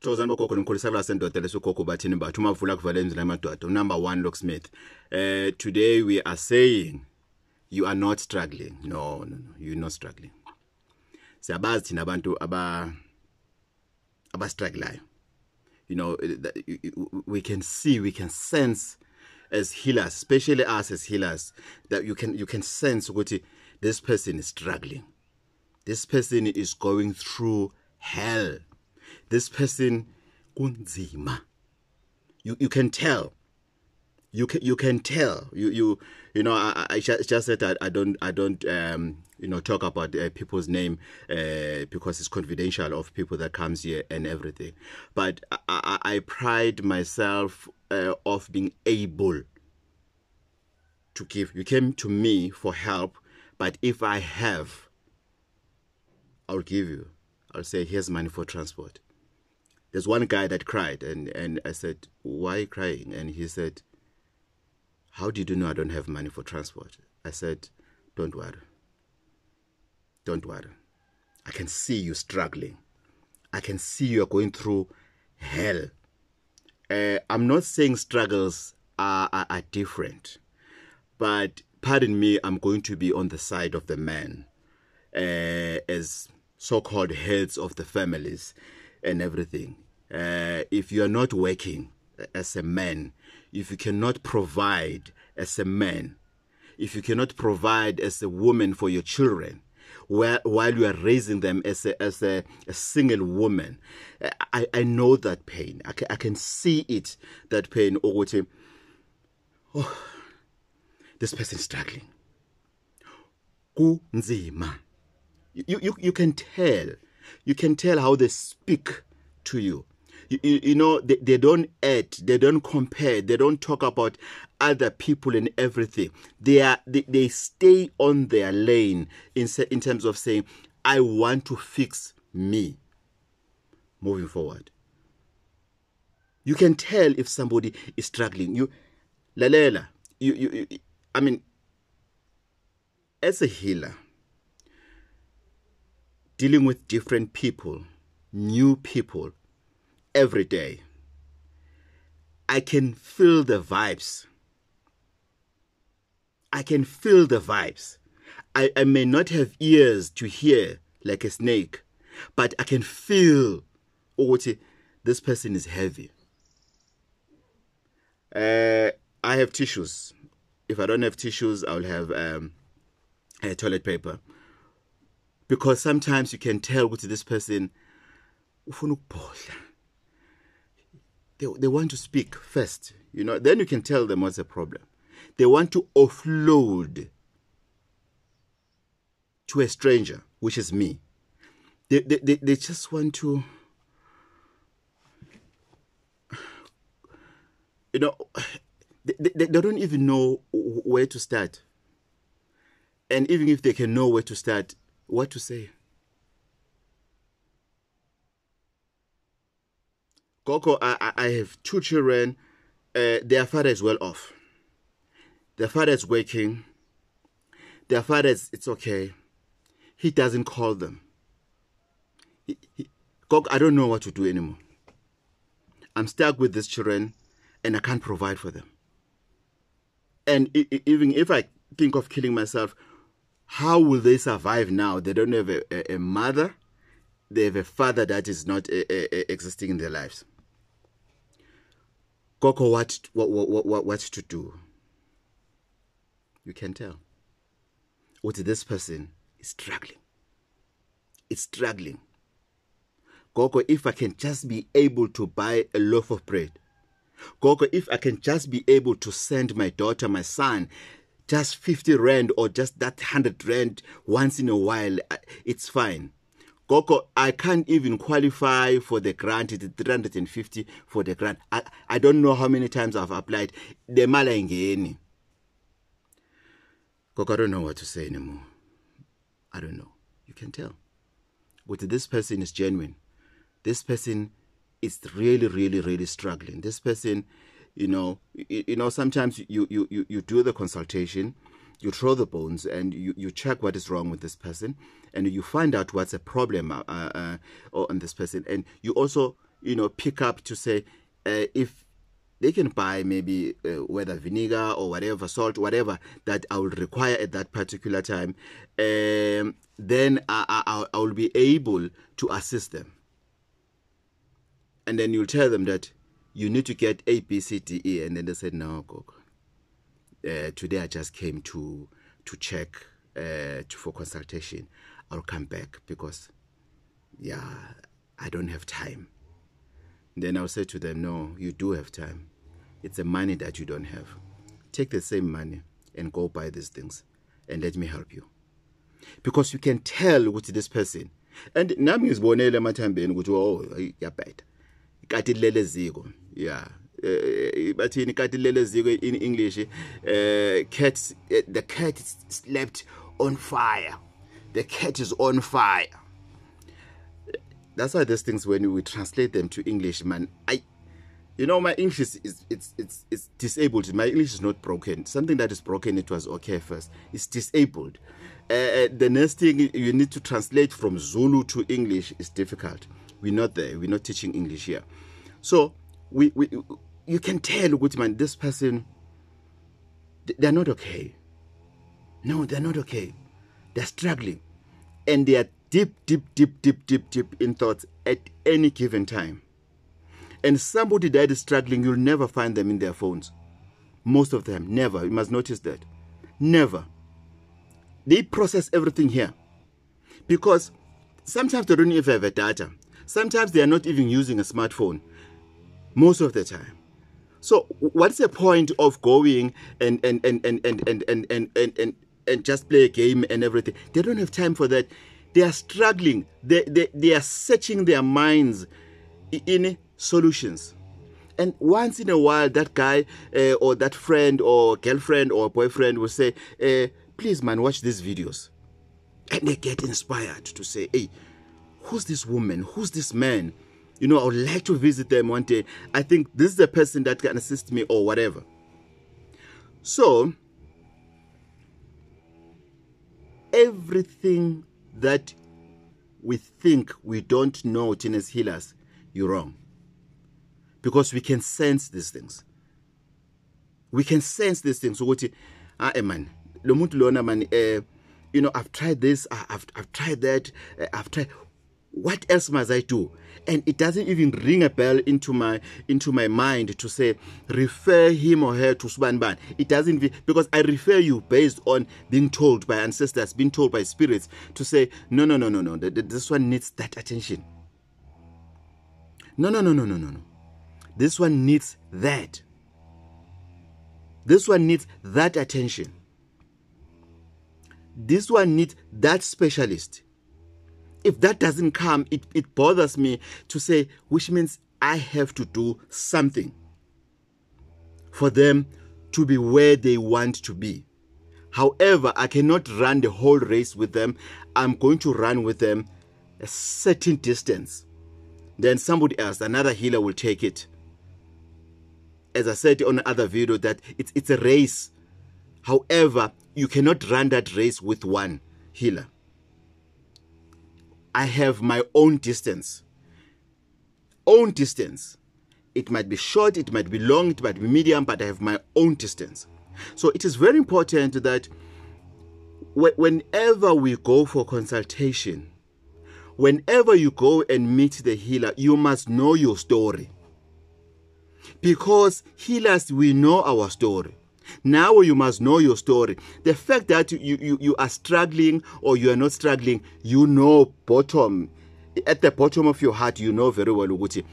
Xozani bogogo nomkhulisa kula sendoda lesogogo bathini bathu mavula kuvala emzini amadoda. Number 1 Locksmith. Today we are saying you are not struggling. No, you're not struggling. Siyabazi thina abantu struggling. You know, we can see, we can sense as healers, especially us as healers, that you can sense what this person is struggling. This person is going through hell. This person kunzima. You can tell. You can tell. You know, I just said that I don't talk about people's name because it's confidential of people that comes here and everything. But I pride myself of being able to give. You came to me for help, but if I have, I'll give you. I'll say, here's money for transport. There's one guy that cried, and I said, why are you crying? And he said, how did you know I don't have money for transport? I said, don't worry. Don't worry. I can see you struggling. I can see you are going through hell. I'm not saying struggles are different, but pardon me, I'm going to be on the side of the man as so-called heads of the families and everything. If you are not working as a man, if you cannot provide as a man, if you cannot provide as a woman for your children, while you are raising them as a single woman, I know that pain. I can see it, that pain. Oh, this person is struggling. Kunzima. You can tell. You can tell how they speak to you. You know, they don't add, they don't compare, they don't talk about other people and everything. They stay on their lane in terms of saying, I want to fix me moving forward. You can tell if somebody is struggling. Lalela, I mean, as a healer, dealing with different people, new people, every day, I can feel the vibes. I can feel the vibes. I may not have ears to hear like a snake, but I can feel, this person is heavy. I have tissues. If I don't have tissues, I'll have toilet paper. Because sometimes you can tell with this person, they want to speak first, you know, then you can tell them what's the problem. They want to offload to a stranger, which is me. They just want to, you know, they don't even know where to start. And even if they can know where to start, what to say. Coco, I have 2 children. Their father is well off. Their father is working. Their father is, it's okay. He doesn't call them. Coco, I don't know what to do anymore. I'm stuck with these children and I can't provide for them. And even if I think of killing myself, how will they survive now? They don't have a mother. They have a father that is not existing in their lives. Coco, what to do? You can tell. What this person is struggling. It's struggling. Coco, if I can just be able to buy a loaf of bread. Coco, if I can just be able to send my daughter, my son, just 50 rand or just that 100 rand once in a while, it's fine. Coco, I can't even qualify for the grant. It's 350 for the grant. I don't know how many times I've applied. The malangeni. Coco, I don't know what to say anymore. I don't know. You can tell. But this person is genuine. This person is really, really, really struggling. This person, you know, sometimes you do the consultation, you throw the bones, and you check what is wrong with this person, and you find out what's a problem on this person, and you also pick up to say if they can buy maybe whether vinegar or whatever, salt, whatever that I will require at that particular time, then I will be able to assist them. And then you'll tell them that you need to get A, B, C, D, E. And then they said, no, Gogo. Today I just came to check for consultation. I'll come back because, I don't have time. Then I'll say to them, no, you do have time. It's the money that you don't have. Take the same money and go buy these things and let me help you. Because you can tell with this person. And nami ngizibonele emathambeni ukuthi yabheda. Ikati lele ziko. Yeah. Bathini ikati lele ziko in English. The cat slept on fire. The cat is on fire. That's why these things, when we translate them to English, man, my English is disabled. My English is not broken. Something that is broken, it was okay first. It's disabled. The next thing you need to translate from Zulu to English is difficult. We're not there. We're not teaching English here. So you can tell, good man, this person, they're not okay. No, they're not okay. They're struggling. And they are deep in thoughts at any given time. And somebody that is struggling, you'll never find them in their phones. Most of them, never. You must notice that. Never. They process everything here. Because sometimes they don't even have a data. Sometimes they are not even using a smartphone. Most of the time. So what's the point of going and just play a game and everything? They don't have time for that. They are struggling. They are searching their minds in solutions. And once in a while, that guy or that friend or girlfriend or boyfriend will say, please, man, watch these videos. And they get inspired to say, hey, who's this woman? Who's this man? I would like to visit them one day. I think this is the person that can assist me or whatever. So, everything that we think we don't know, as healers, you're wrong. Because we can sense these things. We can sense these things. So, man, I've tried this, I've tried that, I've tried. What else must I do? And it doesn't even ring a bell into my mind to say, refer him or her to Subanban. It doesn't, because I refer you based on being told by ancestors, being told by spirits to say, no. This one needs that attention. No. This one needs that. This one needs that attention. This one needs that specialist. If that doesn't come, it bothers me to say, which means I have to do something for them to be where they want to be. However, I cannot run the whole race with them. I'm going to run with them a certain distance. Then somebody else, another healer, will take it. As I said on another video, that it's a race. However, you cannot run that race with one healer. I have my own distance. Own distance. It might be short, it might be long, it might be medium, but I have my own distance. So it is very important that whenever we go for consultation, whenever you go and meet the healer, you must know your story. Because healers, we know our story. Now you must know your story. The fact that you are struggling or you are not struggling, you know at the bottom of your heart, you know very well ukuthi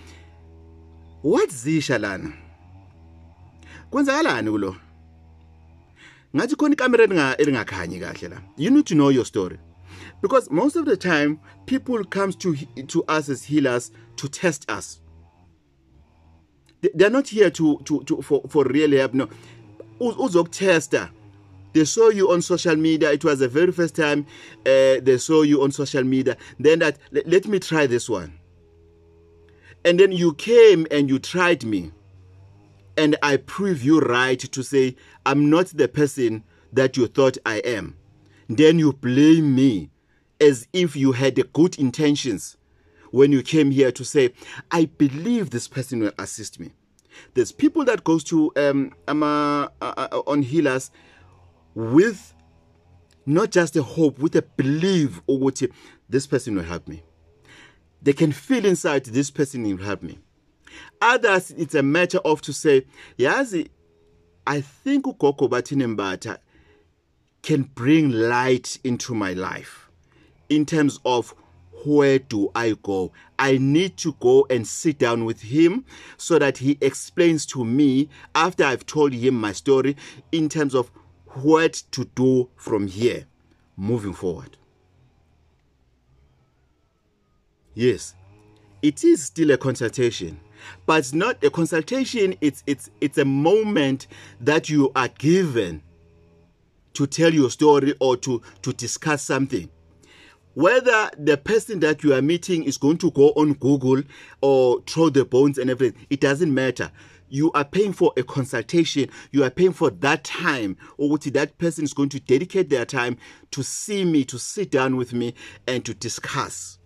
what's zisha lana? Kwenzakalani kulo? Ngathi khona ikamera elingakhanyi kahle la. You need to know your story. Because most of the time people comes to us as healers to test us. They're not here for real help. No. Tester. They saw you on social media. It was the very first time they saw you on social media. Then that, let me try this one. And then you came and you tried me. And I prove you right to say, I'm not the person that you thought I am. Then you blame me as if you had the good intentions. when you came here to say, I believe this person will assist me. There's people that goes to on healers with not just a hope, with a belief, or what this person will help me. They can feel inside this person will help me. Others, it's a matter of to say, Yazi, I think ugogo Batinembata can bring light into my life in terms of where do I go? I need to go and sit down with him so that he explains to me after I've told him my story in terms of what to do from here, moving forward. Yes, it is still a consultation, but it's not a consultation. It's a moment that you are given to tell your story or to discuss something. Whether the person that you are meeting is going to go on Google or throw the bones and everything, it doesn't matter. You are paying for a consultation. You are paying for that time, or that person is going to dedicate their time to see me, to sit down with me and to discuss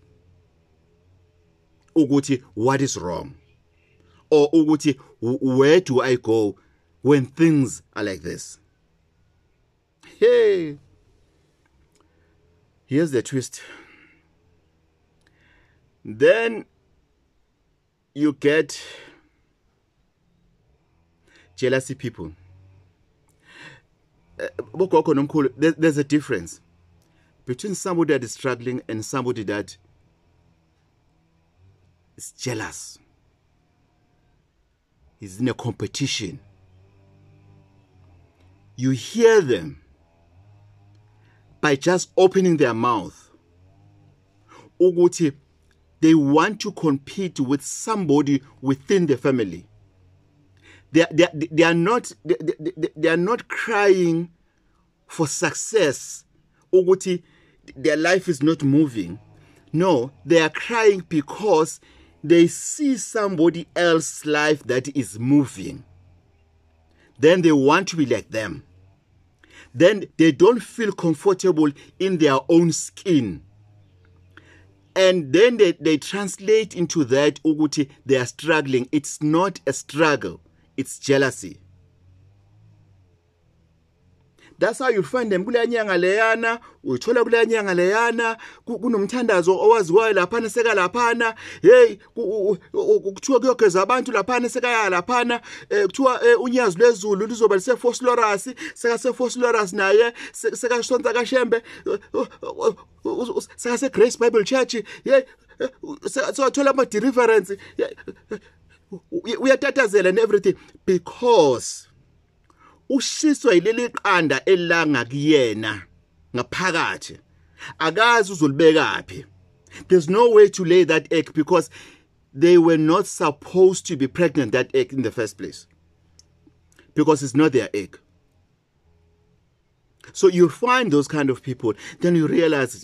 what is wrong, or where do I go when things are like this. Hey, here's the twist. Then you get jealousy people. There's a difference between somebody that is struggling and somebody that is jealous. He's in a competition. You hear them by just opening their mouth. They want to compete with somebody within the family. They are not crying for success. Their life is not moving. No, they are crying because they see somebody else's life that is moving. Then they want to be like them. Then they don't feel comfortable in their own skin. And then they translate into that they are struggling. It's not a struggle. It's jealousy. That's how you find them. Kule nyanga leyana, uthola kule nyanga leyana, kunomthandazo owaziwayo laphana seka laphana. Hey, kuthiwa kuyogeza abantu laphana seka ya laphana. Kuthiwa unyazi lwezulu lizoba lise Phosphorus, seka se Phosphorus naye, seka Sonta kaShembe, seka se Grace Bible Church. Hey, so thola ama deliverance. Uyatatazela and everything because ushiswa yileli qanda elanga kuyena ngaphakathi akazi uzolibekaphi. There's no way to lay that egg because they were not supposed to be pregnant that egg in the first place because it's not their egg. So you find those kind of people, then you realize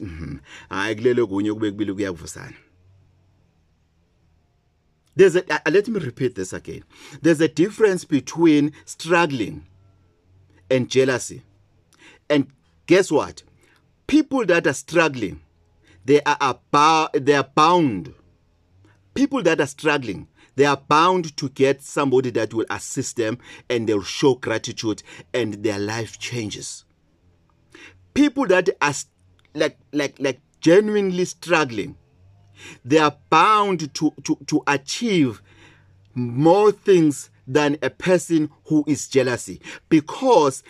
let me repeat this again. There's a difference between struggling and jealousy. And guess what? People that are struggling, they are bound. People that are struggling, they are bound to get somebody that will assist them and they'll show gratitude and their life changes. People that are like genuinely struggling, they are bound to achieve more things than a person who is jealousy. Because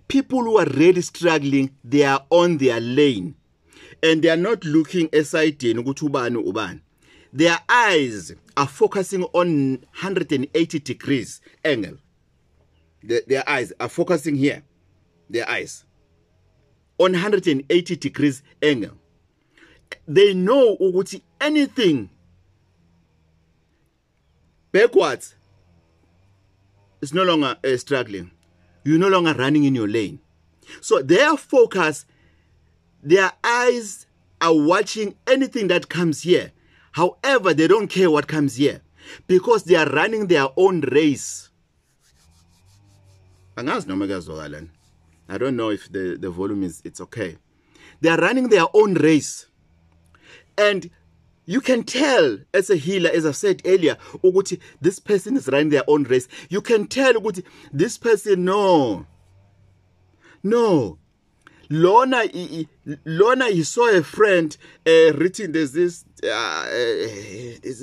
people who are really struggling, they are on their lane. And they are not looking aside. Their eyes are focusing on 180 degrees angle. Their eyes are focusing here. Their eyes. On 180 degrees angle. They know anything backwards is no longer struggling. You're no longer running in your lane. So their focus, their eyes are watching anything that comes here. However, they don't care what comes here because they are running their own race. I don't know if the volume it's okay. They are running their own race. And You can tell as a healer, as I said earlier, ukuthi this person is running their own race. You can tell ukuthi this person, no. Lona, he saw a friend written, there's this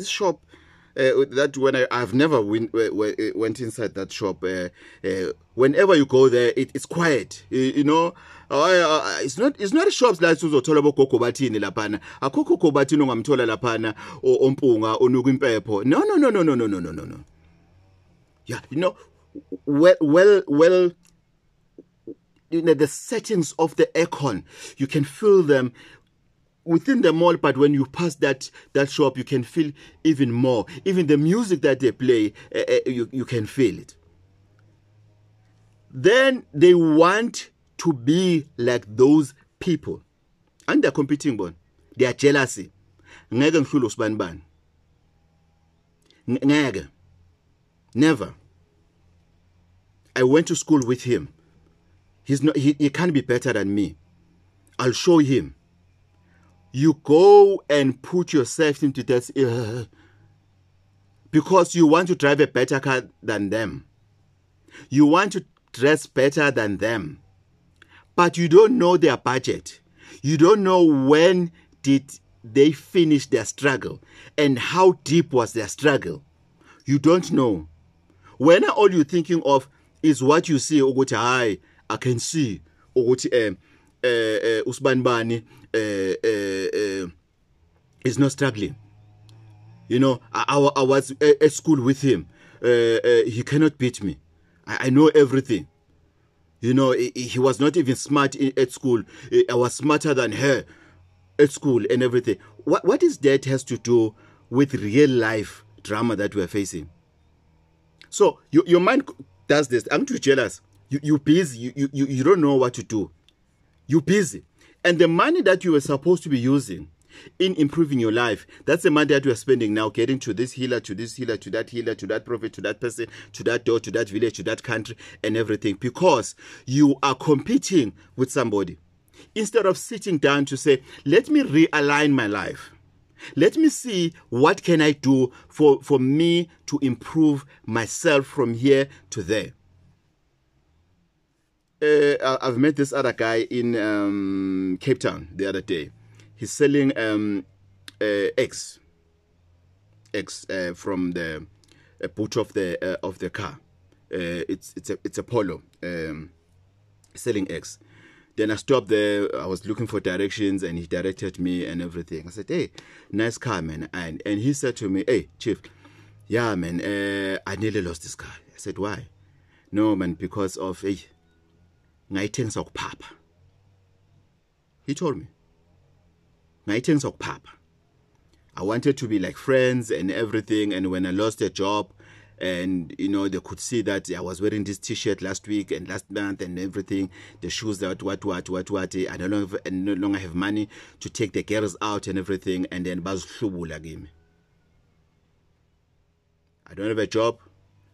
shop that when I've never went inside that shop. Whenever you go there, it's quiet. It's not shops like uzothola bogogo bathini laphana. Akukho gogo bathini ongamthola laphana ompunga onuka impepho. No. Yeah, well, the settings of the aircon, you can feel them within the mall, but when you pass that shop, you can feel even more. Even the music that they play, you can feel it. Then they want to be like those people. And they're competing, bon. They are jealousy. Ngeke ngihlule usibani bani. Ngeke. Never. I went to school with him. He can't be better than me. I'll show him. You go and put yourself into that because you want to drive a better car than them. You want to dress better than them. But you don't know their budget. You don't know when did they finish their struggle and how deep was their struggle. You don't know. When all you're thinking of is what you see, I can see Usman Bani is not struggling. I was at school with him. He cannot beat me. I know everything. He was not even smart at school. I was smarter than her at school and everything. What is that has to do with real life drama that we are facing? So your mind does this. I'm too jealous. You're busy. You don't know what to do. You're busy. And the money that you were supposed to be using in improving your life, that's the money that you are spending now, getting to this healer, to this healer, to that prophet, to that person, to that door, to that village, to that country, and everything, because you are competing with somebody. Instead of sitting down to say, let me realign my life. Let me see what can I do for me to improve myself from here to there. I've met this other guy in Cape Town the other day. He's selling eggs from the boot of the car. It's a Polo selling eggs. Then I stopped there. I was looking for directions, and he directed me and everything. I said, "Hey, nice car, man." And he said to me, "Hey, Chief, yeah, man, I nearly lost this car." I said, "Why?" "No, man, because of papa." He told me. Papa. I wanted to be like friends and everything, and when I lost a job, and they could see that I was wearing this t-shirt last week and last month and everything, the shoes that what I no longer have money to take the girls out and everything, and then bazuhlubula game. I don't have a job,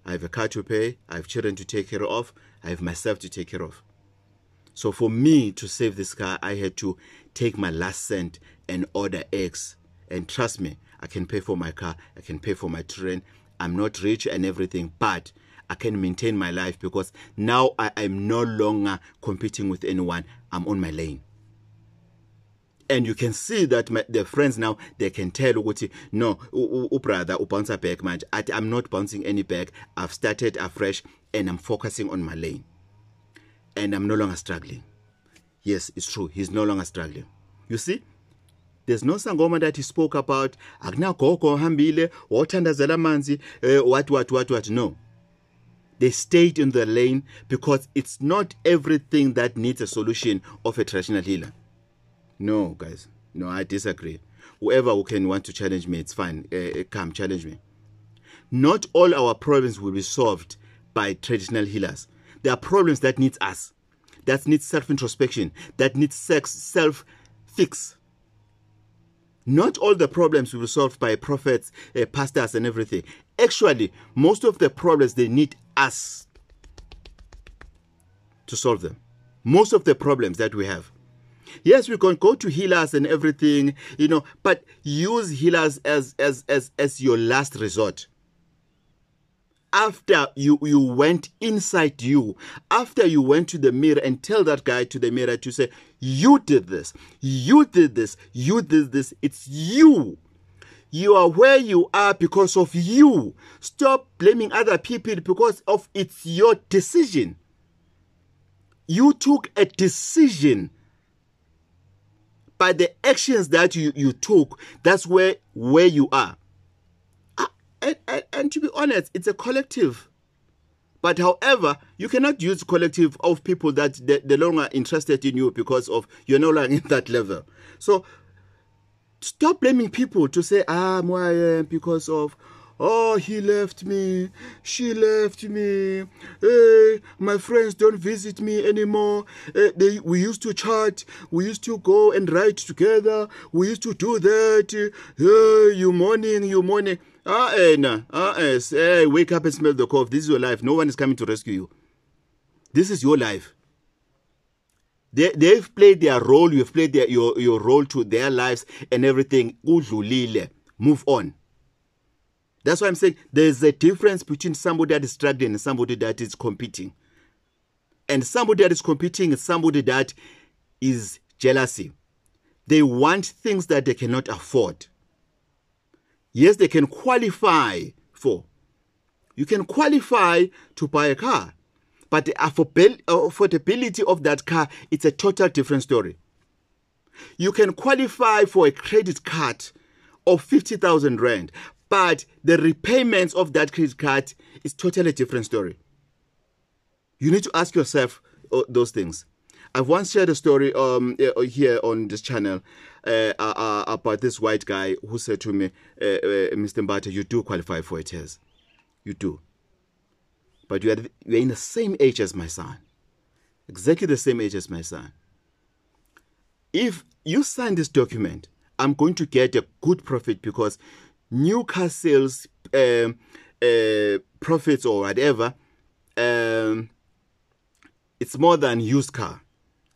I have a car to pay, I have children to take care of, I have myself to take care of. So for me to save this car, I had to take my last cent and order eggs. And trust me, I can pay for my car, I can pay for my train. I'm not rich and everything, but I can maintain my life because now I am no longer competing with anyone. I'm on my lane. And you can see that the friends now, they can tell, no, brother, bounce back, man. I'm not bouncing any back. I've started afresh and I'm focusing on my lane. And I'm no longer struggling. Yes, it's true. He's no longer struggling. You see? There's no sangoma that he spoke about. What. No. They stayed in the lane because it's not everything that needs a solution of a traditional healer. No, guys. No, I disagree. Whoever who want to challenge me, it's fine. Come, challenge me. Not all our problems will be solved by traditional healers. There are problems that need us, that need self-introspection, that need self-fix. Not all the problems will be solved by prophets, pastors, and everything. Actually, most of the problems, they need us to solve them. Most of the problems that we have. Yes, we can go to healers and everything, but use healers as your last resort. After you went inside you, after you went to the mirror and tell that guy to the mirror to say, you did this, you did this, you did this, it's you. You are where you are because of you. Stop blaming other people because of it's your decision. You took a decision by the actions that you took. That's where you are. And to be honest, it's a collective. But however, you cannot use collective of people that they're no longer interested in you because of you're no longer in that level. So stop blaming people to say, I'm where I am because of, oh, he left me, she left me, hey, my friends don't visit me anymore, we used to chat, we used to go and write together, we used to do that, hey, you mourning. Hey, wake up and smell the cough. This is your life. No one is coming to rescue you. This is your life. They've played their role. You've played your role to their lives and everything. Move on. That's why I'm saying there's a difference between somebody that is struggling and somebody that is competing. And somebody that is competing is somebody that is jealousy. They want things that they cannot afford. Yes, they can qualify for. You can qualify to buy a car. But the affordability of that car, it's a total different story. You can qualify for a credit card of 50,000 rand. But the repayments of that credit card is totally different story. You need to ask yourself those things. I've once shared a story here on this channel about this white guy who said to me, Mr. Mbata, you do qualify for a test. You do. But you're in the same age as my son. Exactly the same age as my son. If you sign this document, I'm going to get a good profit because new car sales profits or whatever, it's more than used car.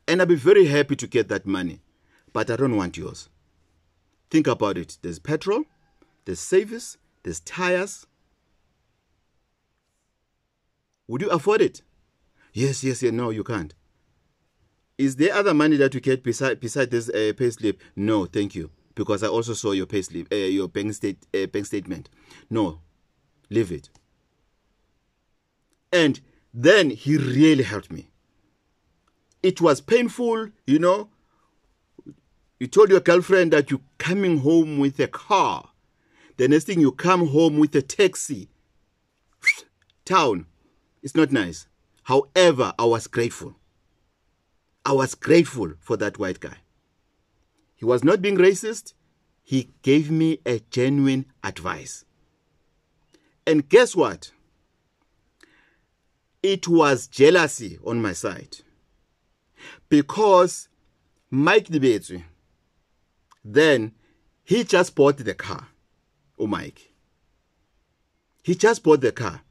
And I'll be very happy to get that money. But I don't want yours. Think about it. There's petrol, there's service, there's tires. Would you afford it? Yes, no, you can't. Is there other money that you get beside this pay slip? No, thank you. Because I also saw your pay slip, your bank statement. No, leave it. And then he really helped me. It was painful, You told your girlfriend that you're coming home with a car. The next thing you come home with a taxi. Town. It's not nice. However, I was grateful. I was grateful for that white guy. He was not being racist. He gave me a genuine advice. And guess what? It was jealousy on my side. Because Mike Dibetsu, then he just bought the car. Oh, Mike. He just bought the car.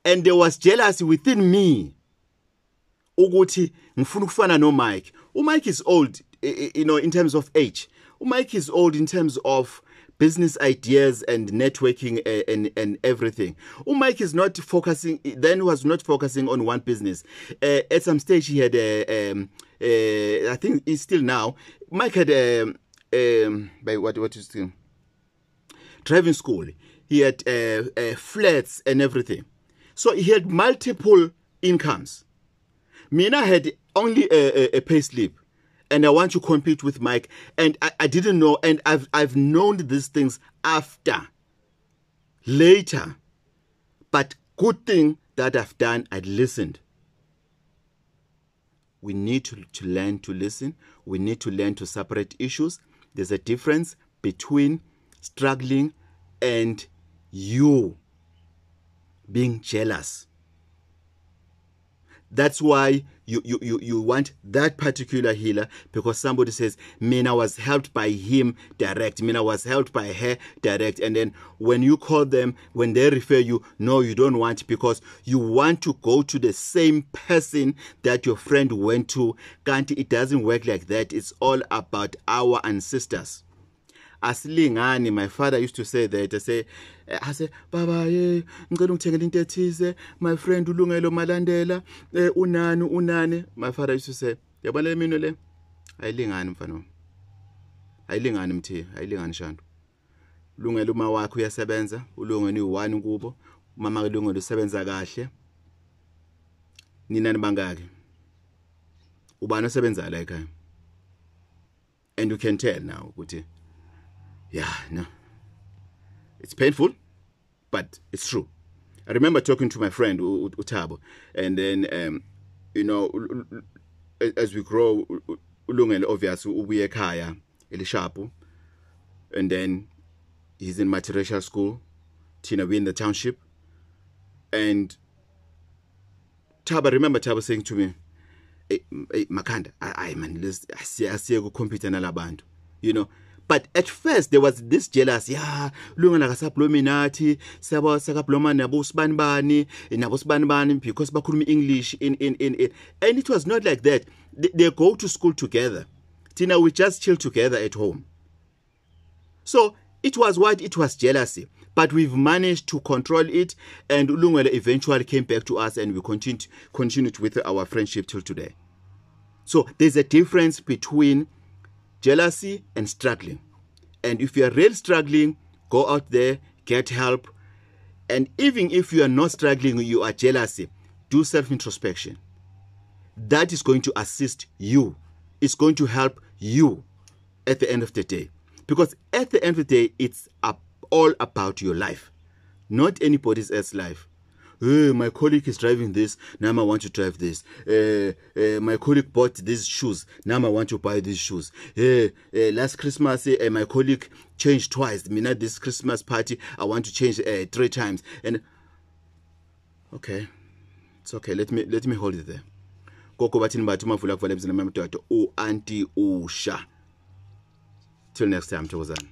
And there was jealousy within me. Uguti, ngifuna ukufana no Mike. Mike is old, in terms of age. Mike is old in terms of business ideas and networking and everything. Mike is not focusing, then was not focusing on one business. At some stage he had, I think he's still now, Mike had, what is it? Driving school. He had flats and everything. So he had multiple incomes. Mina had only a pay slip. And I want to compete with Mike. And I didn't know. And I've known these things after. Later. But good thing that I've done, I listened. We need to learn to listen. We need to learn to separate issues. There's a difference between struggling and you being jealous. That's why you want that particular healer because somebody says, Mina was helped by him direct, Mina was helped by her direct. And then when you call them, when they refer you, no, you don't want, because you want to go to the same person that your friend went to. Kanti, it doesn't work like that. It's all about our ancestors. Asilingani. My father used to say that. I say, Baba, ngicela ungithengele into ethize, my friend uLungelo Malandela, unani. My father used to say, yabona le mino le ayilingani mfana wami, ayilingani mthi, ayilingani Shandu. Lungelo uma wakho uyasebenza, uLungelo uyi1 kubo, mama uLungelo usebenza kahle. Nina nibangaki? Ubani osebenza la ekhaya? And you can tell now ukuthi, yeah, no. It's painful, but it's true. I remember talking to my friend Utabo, and then as we grow, uLungelo obviously ubuye ekhaya eLishapu, and then he's in multiracial school. Tina, we in the township, and Taba, remember Taba saying to me, hey, Makanda, I man, asiye kucompete nalabantu, you know. But at first there was this jealousy. Yeah, Lungelo akasabhloma nathi, siyabo sakabloma nabo sibanibani, because bakhuluma English in. And it was not like that. They go to school together. Tina, we just chill together at home. So it was what? It was jealousy. But we've managed to control it, and Lungelo eventually came back to us, and we continued with our friendship till today. So there's a difference between jealousy and struggling. And if you are really struggling, go out there, get help. And even if you are not struggling, you are jealousy, do self-introspection. That is going to assist you. It's going to help you at the end of the day. Because at the end of the day, it's all about your life, not anybody else's life. Hey, my colleague is driving this, now I want to drive this. My colleague bought these shoes, now I want to buy these shoes. Last Christmas, my colleague changed twice. Mina, this Christmas party, I want to change 3 times. And okay, it's okay. Let me hold it there. Koko batini batuma vula kuvala mzina mama tato o anti usha. Till next time, Tozan.